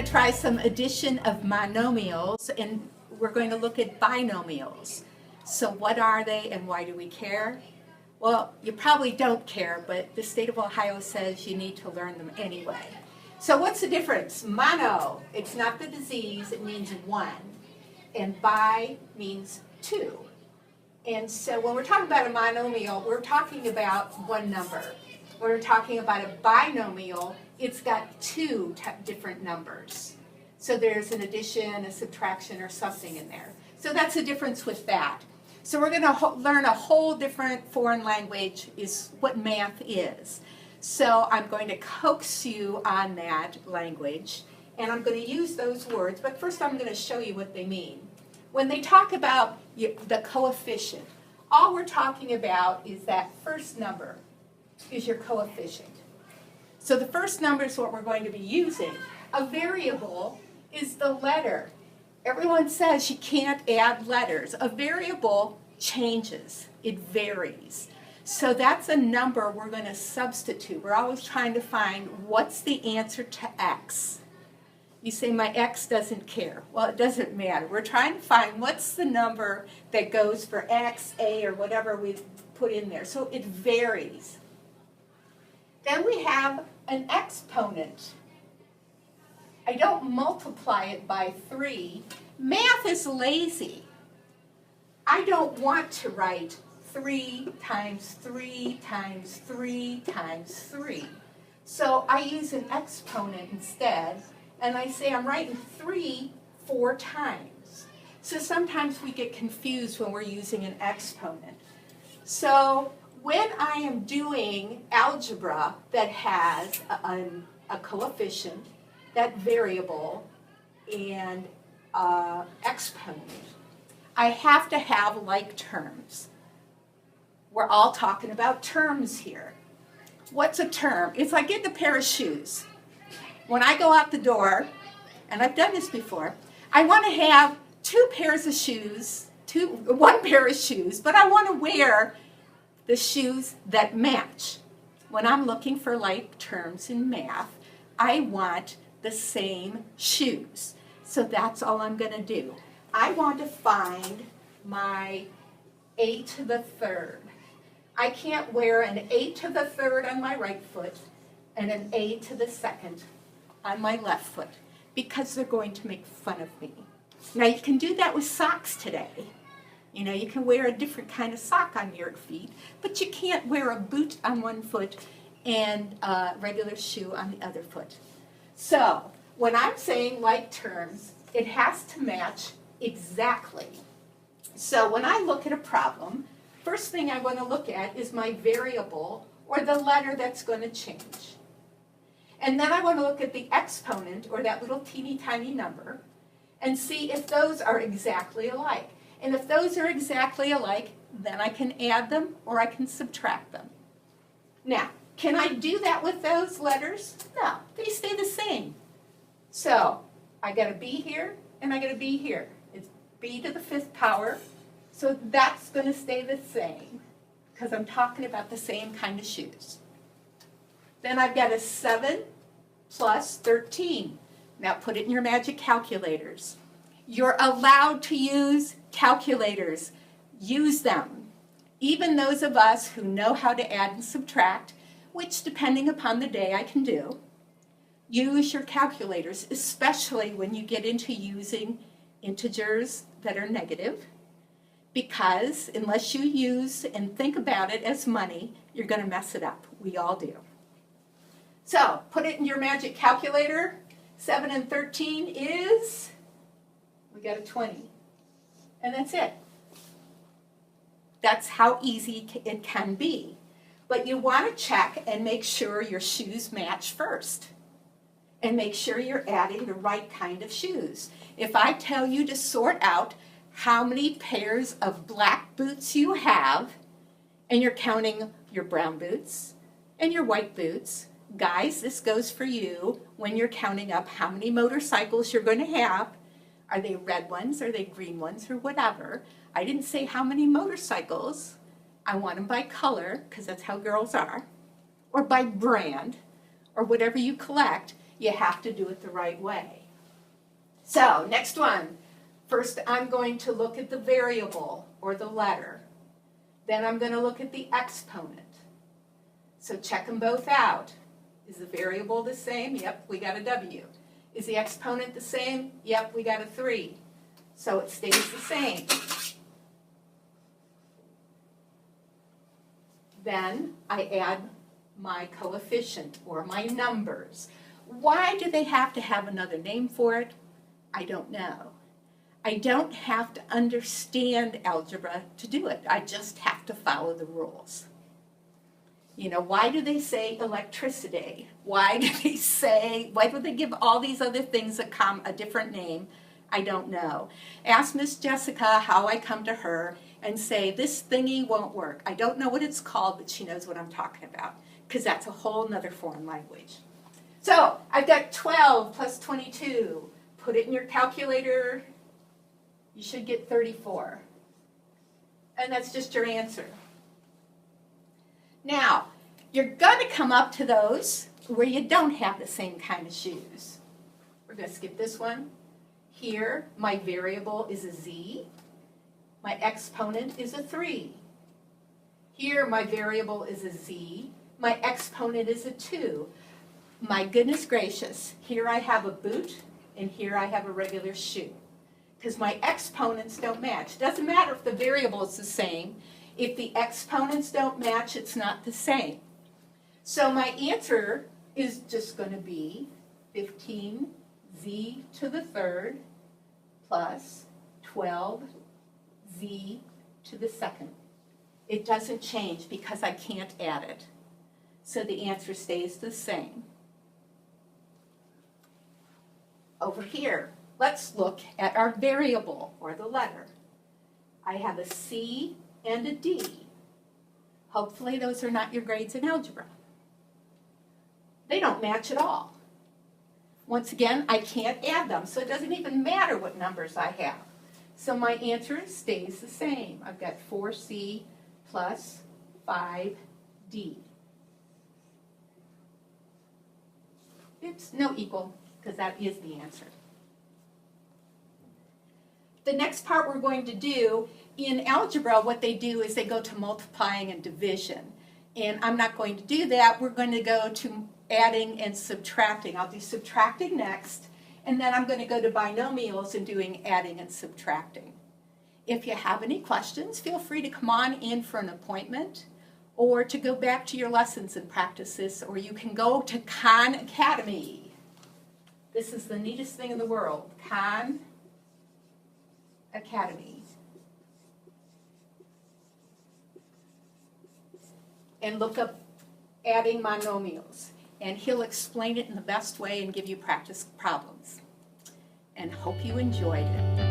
to try some addition of monomials, and we're going to look at binomials. So what are they and why do we care? Well, you probably don't care, but the state of Ohio says you need to learn them anyway. So what's the difference? Mono, it's not the disease, it means one. And bi means two. And so when we're talking about a monomial, we're talking about one number. When we're talking about a binomial, it's got two different numbers. So there's an addition, a subtraction, or something in there. So that's the difference with that. So we're going to learn a whole different foreign language, is what math is. So I'm going to coax you on that language, and I'm going to use those words, but first I'm going to show you what they mean. When they talk about the coefficient, all we're talking about is that first number is your coefficient. So the first number is what we're going to be using. A variable is the letter. Everyone says you can't add letters. A variable changes. It varies. So that's a number we're going to substitute. We're always trying to find what's the answer to x. You say, my x doesn't care. Well, it doesn't matter. We're trying to find what's the number that goes for x, a, or whatever we put in there. So it varies. Then we have an exponent. I don't multiply it by 3. Math is lazy. I don't want to write 3 times 3 times 3 times 3. So I use an exponent instead, and I say I'm writing 3 4 times. So sometimes we get confused when we're using an exponent. So when I am doing algebra that has a coefficient, that variable, and exponent, I have to have like terms. We're all talking about terms here. What's a term? It's like getting a pair of shoes. When I go out the door, and I've done this before, I want to have one pair of shoes, but I want to wear the shoes that match. When I'm looking for like terms in math, I want the same shoes. So that's all I'm going to do. I want to find my a to the third. I can't wear an a to the third on my right foot and an a to the second on my left foot, because they're going to make fun of me. Now you can do that with socks today. You know, you can wear a different kind of sock on your feet, but you can't wear a boot on one foot and a regular shoe on the other foot. So when I'm saying like terms, it has to match exactly. So when I look at a problem, first thing I want to look at is my variable, or the letter that's going to change. And then I want to look at the exponent, or that little teeny tiny number, and see if those are exactly alike. And if those are exactly alike, then I can add them or I can subtract them. Now, can I do that with those letters? No, they stay the same. So I got a b here and I got a b here. It's b to the 5th power. So that's going to stay the same because I'm talking about the same kind of shoes. Then I've got a 7 plus 13. Now put it in your magic calculators. You're allowed to use calculators. Use them. Even those of us who know how to add and subtract, which depending upon the day I can do, use your calculators, especially when you get into using integers that are negative, because unless you use and think about it as money, you're going to mess it up. We all do. So put it in your magic calculator. 7 and 13 is, we got a 20. And that's it. That's how easy it can be. But you want to check and make sure your shoes match first. And make sure you're adding the right kind of shoes. If I tell you to sort out how many pairs of black boots you have, and you're counting your brown boots and your white boots, guys, this goes for you when you're counting up how many motorcycles you're going to have. Are they red ones? Are they green ones? Or whatever. I didn't say how many motorcycles. I want them by color, because that's how girls are. Or by brand, or whatever you collect. You have to do it the right way. So, next one. First, I'm going to look at the variable, or the letter. Then I'm going to look at the exponent. So check them both out. Is the variable the same? Yep, we got a W. Is the exponent the same? Yep, we got a 3. So it stays the same. Then I add my coefficient, or my numbers. Why do they have to have another name for it? I don't know. I don't have to understand algebra to do it. I just have to follow the rules. You know, why do they say electricity? Why do they give all these other things a different name? I don't know. Ask Miss Jessica how I come to her and say, this thingy won't work. I don't know what it's called, but she knows what I'm talking about, because that's a whole nother foreign language. So, I've got 12 plus 22. Put it in your calculator. You should get 34. And that's just your answer. Now, you're going to come up to those where you don't have the same kind of shoes. We're going to skip this one. Here, my variable is a z. My exponent is a 3. Here, my variable is a z. My exponent is a 2. My goodness gracious, here I have a boot, and here I have a regular shoe. Because my exponents don't match. It doesn't matter if the variable is the same. If the exponents don't match, it's not the same. So my answer is just going to be 15z to the third plus 12z to the second. It doesn't change because I can't add it. So the answer stays the same. Over here, let's look at our variable, or the letter. I have a C and a D. Hopefully those are not your grades in algebra. They don't match at all. Once again, I can't add them, so it doesn't even matter what numbers I have. So my answer stays the same. I've got 4C plus 5D. It's no equal, because that is the answer. The next part we're going to do, in algebra, what they do is they go to multiplying and division. And I'm not going to do that. We're going to go to adding and subtracting. I'll do subtracting next, and then I'm going to go to binomials and doing adding and subtracting. If you have any questions, feel free to come on in for an appointment, or to go back to your lessons and practice this, or you can go to Khan Academy. This is the neatest thing in the world, Khan Academy. And look up adding monomials, and he'll explain it in the best way and give you practice problems. And hope you enjoyed it.